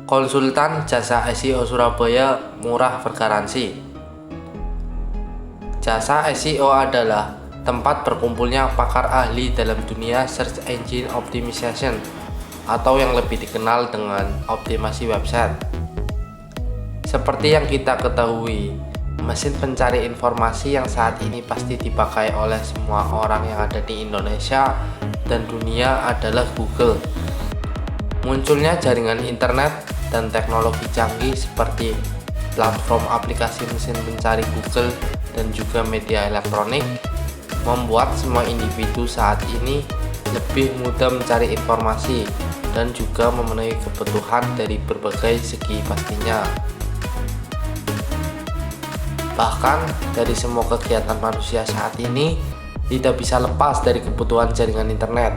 Konsultan jasa SEO Surabaya murah bergaransi. Jasa SEO adalah tempat berkumpulnya pakar ahli dalam dunia search engine optimization atau yang lebih dikenal dengan optimasi website. Seperti yang kita ketahui, mesin pencari informasi yang saat ini pasti dipakai oleh semua orang yang ada di Indonesia dan dunia adalah Google. Munculnya jaringan internet dan teknologi canggih seperti platform aplikasi mesin pencari Google dan juga media elektronik membuat semua individu saat ini lebih mudah mencari informasi dan juga memenuhi kebutuhan dari berbagai segi pastinya. Bahkan dari semua kegiatan manusia saat ini tidak bisa lepas dari kebutuhan jaringan internet.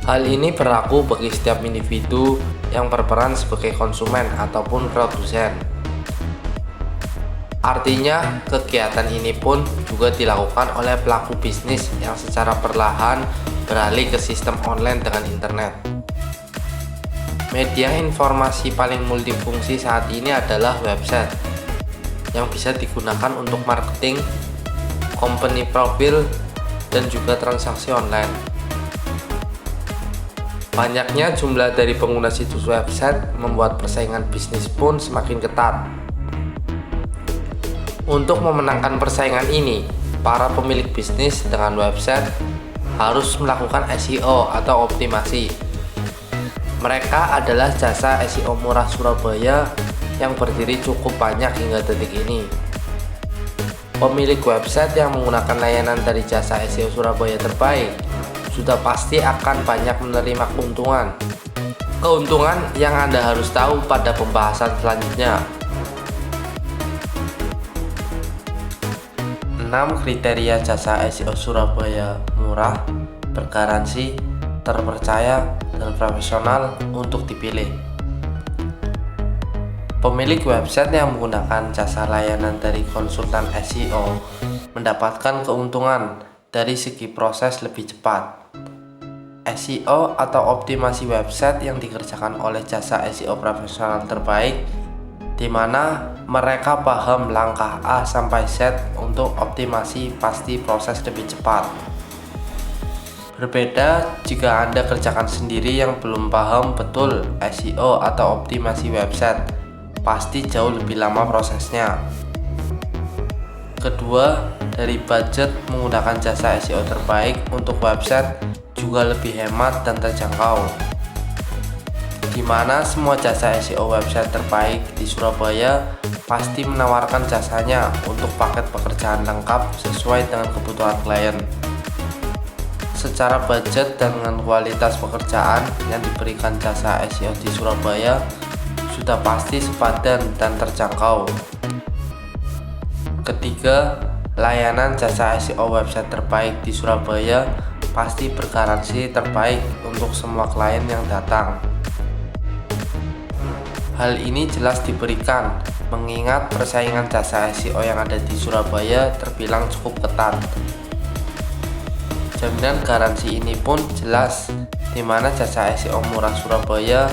Hal ini berlaku bagi setiap individu yang berperan sebagai konsumen ataupun produsen. Artinya, kegiatan ini pun juga dilakukan oleh pelaku bisnis yang secara perlahan beralih ke sistem online dengan internet. Media informasi paling multifungsi saat ini adalah website yang bisa digunakan untuk marketing, company profile, dan juga transaksi online. Banyaknya jumlah dari pengguna situs website membuat persaingan bisnis pun semakin ketat. Untuk memenangkan persaingan ini, para pemilik bisnis dengan website harus melakukan SEO atau optimasi. Mereka adalah jasa SEO murah Surabaya yang berdiri cukup banyak hingga detik ini. Pemilik website yang menggunakan layanan dari jasa SEO Surabaya terbaik sudah pasti akan banyak menerima keuntungan. Keuntungan yang Anda harus tahu pada pembahasan selanjutnya. 6 kriteria jasa SEO Surabaya murah, bergaransi, terpercaya, dan profesional untuk dipilih. Pemilik website yang menggunakan jasa layanan dari konsultan SEO mendapatkan keuntungan dari segi proses lebih cepat. SEO atau optimasi website yang dikerjakan oleh jasa SEO profesional terbaik, di mana mereka paham langkah A sampai Z untuk optimasi pasti proses lebih cepat. Berbeda jika Anda kerjakan sendiri yang belum paham betul SEO atau optimasi website, pasti jauh lebih lama prosesnya. Kedua, dari budget menggunakan jasa SEO terbaik untuk website juga lebih hemat dan terjangkau, di mana semua jasa SEO website terbaik di Surabaya pasti menawarkan jasanya untuk paket pekerjaan lengkap sesuai dengan kebutuhan klien. Secara budget dan dengan kualitas pekerjaan yang diberikan jasa SEO di Surabaya sudah pasti sepadan dan terjangkau. Ketiga, layanan jasa SEO website terbaik di Surabaya pasti bergaransi terbaik untuk semua klien yang datang. Hal ini jelas diberikan mengingat persaingan jasa SEO yang ada di Surabaya terbilang cukup ketat. Jaminan garansi ini pun jelas, di mana jasa SEO murah Surabaya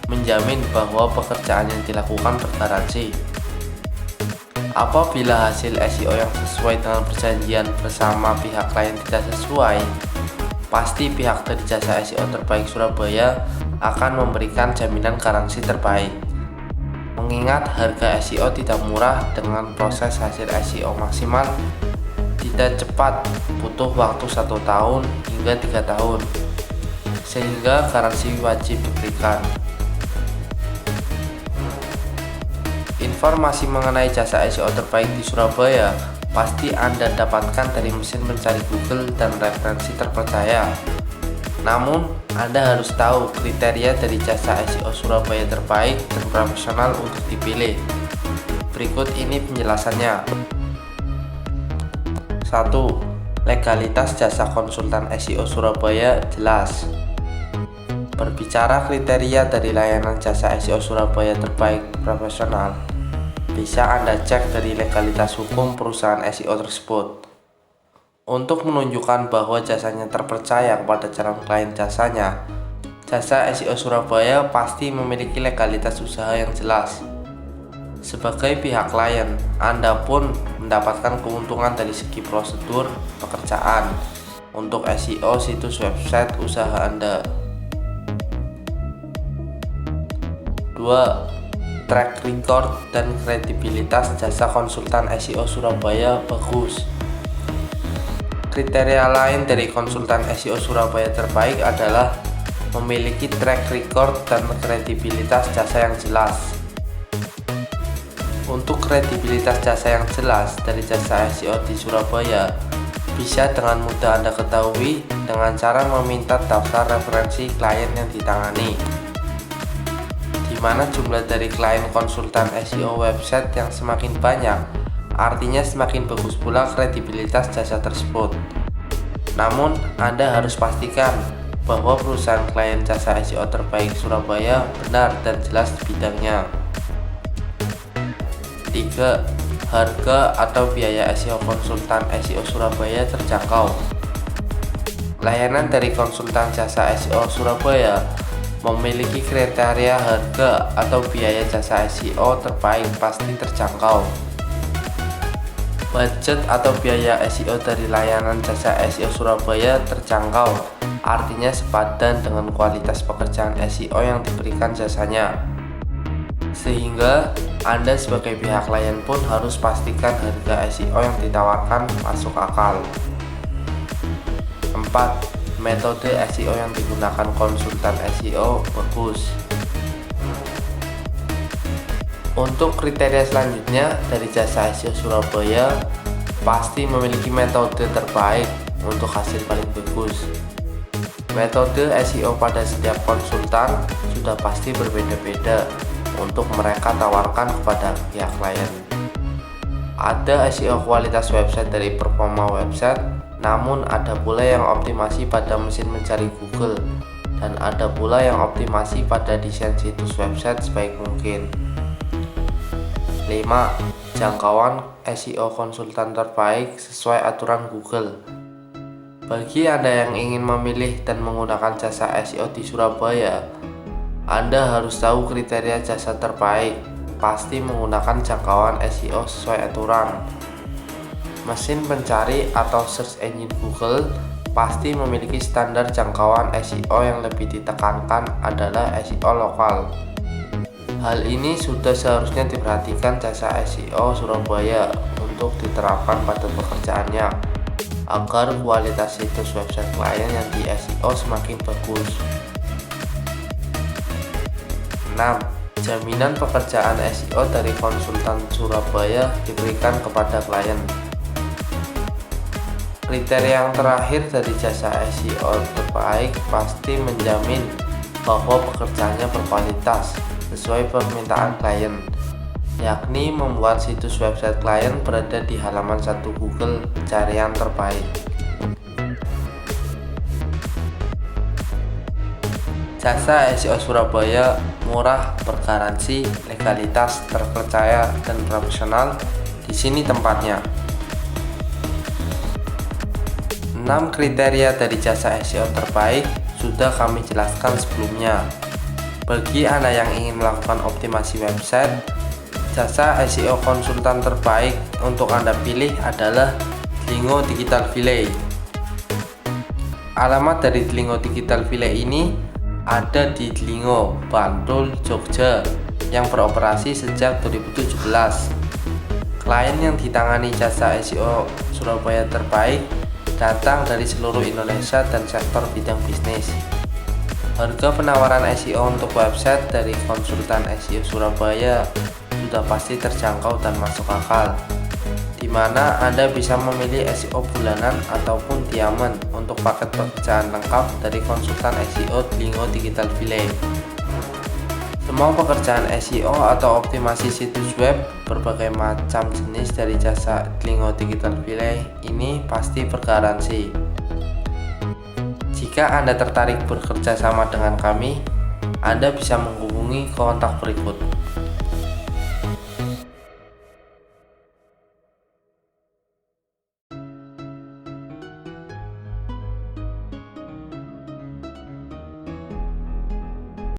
menjamin bahwa pekerjaan yang dilakukan bergaransi. Apabila hasil SEO yang sesuai dengan perjanjian bersama pihak klien tidak sesuai, pasti pihak dari jasa SEO terbaik Surabaya akan memberikan jaminan garansi terbaik. Mengingat harga SEO tidak murah dengan proses hasil SEO maksimal tidak cepat, butuh waktu 1 tahun hingga 3 tahun, sehingga garansi wajib diberikan. Informasi mengenai jasa SEO terbaik di Surabaya pasti Anda dapatkan dari mesin pencari Google dan referensi terpercaya. Namun, Anda harus tahu kriteria dari jasa SEO Surabaya terbaik dan profesional untuk dipilih. Berikut ini penjelasannya. 1. Legalitas jasa konsultan SEO Surabaya jelas. Berbicara kriteria dari layanan jasa SEO Surabaya terbaik profesional, bisa Anda cek dari legalitas hukum perusahaan SEO tersebut. Untuk menunjukkan bahwa jasanya terpercaya kepada calon klien jasanya, Jasa SEO Surabaya pasti memiliki legalitas usaha yang jelas. Sebagai pihak klien, Anda pun mendapatkan keuntungan dari segi prosedur pekerjaan untuk SEO situs website usaha Anda. 2. Track record dan kredibilitas jasa konsultan SEO Surabaya bagus. Kriteria lain dari konsultan SEO Surabaya terbaik adalah memiliki track record dan kredibilitas jasa yang jelas. Untuk kredibilitas jasa yang jelas dari jasa SEO di Surabaya bisa dengan mudah Anda ketahui dengan cara meminta daftar referensi klien yang ditangani, di mana jumlah dari klien konsultan SEO website yang semakin banyak, artinya semakin bagus pula kredibilitas jasa tersebut. Namun, Anda harus pastikan bahwa perusahaan klien jasa SEO terbaik Surabaya benar dan jelas di bidangnya. 3. Harga atau biaya SEO konsultan SEO Surabaya terjangkau. Layanan dari konsultan jasa SEO Surabaya memiliki kriteria harga atau biaya jasa SEO terbaik pasti terjangkau. Budget atau biaya SEO dari layanan jasa SEO Surabaya terjangkau, artinya sepadan dengan kualitas pekerjaan SEO yang diberikan jasanya. Sehingga Anda sebagai pihak klien pun harus pastikan harga SEO yang ditawarkan masuk akal. 4. Metode SEO yang digunakan konsultan SEO bagus. Untuk kriteria selanjutnya dari jasa SEO Surabaya pasti memiliki metode terbaik untuk hasil paling bagus. Metode SEO pada setiap konsultan sudah pasti berbeda-beda untuk mereka tawarkan kepada pihak klien. Ada SEO kualitas website dari Performa Website, namun ada pula yang optimasi pada mesin mencari Google, dan ada pula yang optimasi pada desain situs website sebaik mungkin. 5. Jangkauan SEO konsultan terbaik sesuai aturan Google. Bagi Anda yang ingin memilih dan menggunakan jasa SEO di Surabaya, Anda harus tahu kriteria jasa terbaik, pasti menggunakan jangkauan SEO sesuai aturan. Mesin pencari atau search engine Google pasti memiliki standar jangkauan SEO yang lebih ditekankan adalah SEO lokal. Hal ini sudah seharusnya diperhatikan jasa SEO Surabaya untuk diterapkan pada pekerjaannya, agar kualitas situs website klien yang di SEO semakin bagus. 6. Jaminan pekerjaan SEO dari konsultan Surabaya diberikan kepada klien. Kriteria yang terakhir dari jasa SEO terbaik pasti menjamin bahwa pekerjaannya berkualitas sesuai permintaan klien, yakni membuat situs website klien berada di halaman 1 Google pencarian terbaik. Jasa SEO Surabaya murah, bergaransi, legalitas, terpercaya, dan profesional. Di sini tempatnya. 6 kriteria dari jasa SEO terbaik sudah kami jelaskan sebelumnya. Bagi Anda yang ingin melakukan optimasi website, jasa SEO konsultan terbaik untuk Anda pilih adalah Delingo Digital Village. Alamat dari Delingo Digital Village ini ada di Delingo, Bantul, Jogja yang beroperasi sejak 2017. Klien yang ditangani jasa SEO Surabaya terbaik datang dari seluruh Indonesia dan sektor bidang bisnis. Harga penawaran SEO untuk website dari konsultan SEO Surabaya sudah pasti terjangkau dan masuk akal, di mana Anda bisa memilih SEO bulanan ataupun diamond untuk paket pekerjaan lengkap dari konsultan SEO Delingo Digital Village. Semua pekerjaan SEO atau optimasi situs web berbagai macam jenis dari jasa Delingo Digital Village ini pasti bergaransi. Jika Anda tertarik bekerja sama dengan kami, Anda bisa menghubungi kontak berikut.